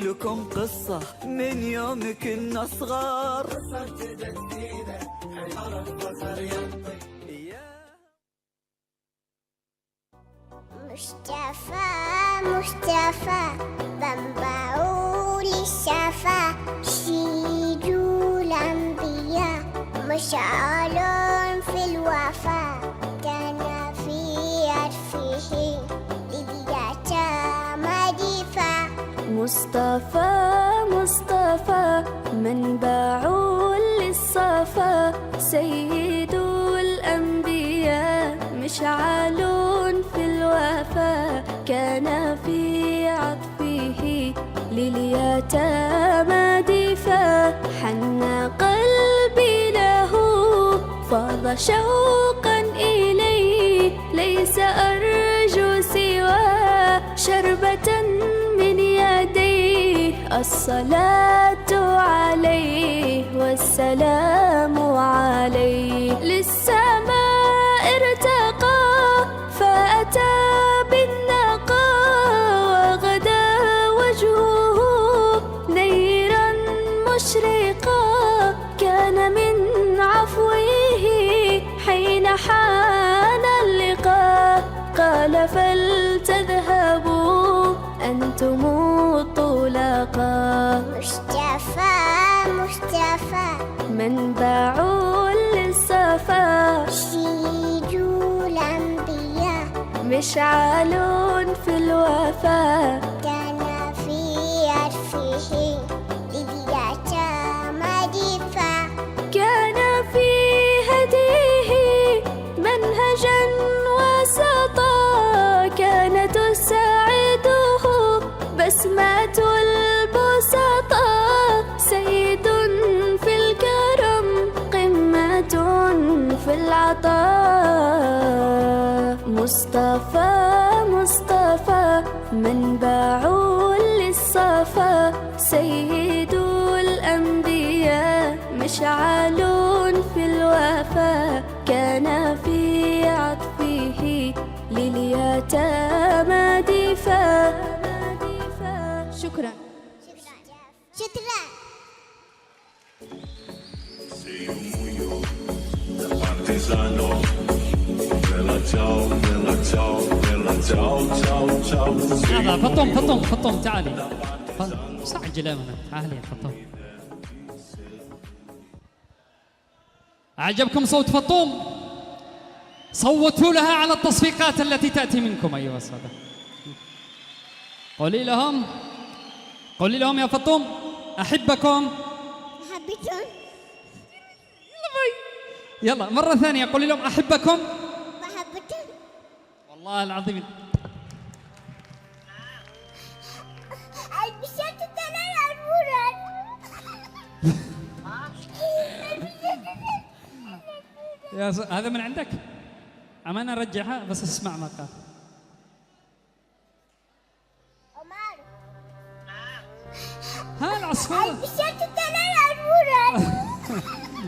لكم قصة من يوم كنا صغار. مصطفى مصطفى بنبعوا للشفا سيد الأنبياء مشعل في الوفا كان في عرفه لذات مدفع. مصطفى مصطفى منبع للصفا سيد الأنبياء مشعل في الوفا كان في عطفه لليتامى دفاع. حن قلبي له فاض شوقا إليه ليس أرجو سوى شربة من يديه. الصلاة عليه والسلام عليه للسماء ارتقى فأتى بالنقى وغدا وجهه نيرا مشرقا. كان من عفوه حين حان اللقاء قال فلتذهبوا أنتم الطلقاء. مصطفى مصطفى منبع للصفا سيد الأنبياء مشعل في الوفا كان في عرفه لذات مدفع. كان في هديه منهجا وسطا كانت تساعده بسمة البسطاء. سيد في الكرم قمة في العطاء. مصطفى مصطفى منبع للصفا سيد الأنبياء مشعل في الوفا كان في عطفه لليتامى دفاع. شكرا. شكرا. هذا فطوم تعالي استعجل يا منى تعالي فطوم. أعجبكم صوت فطوم؟ صوتوا لها على التصفيقات التي تأتي منكم أيها السادة. قولي لهم يا فطوم أحبكم. حبيتهم. يلا مرة ثانية قولي لهم أحبكم. بحبتهم. والله العظيم البسات الثلاثة المراد. هذا من عندك؟ أمانة أرجعها بس اسمع ما قال. عمر. ها العصفورة البسات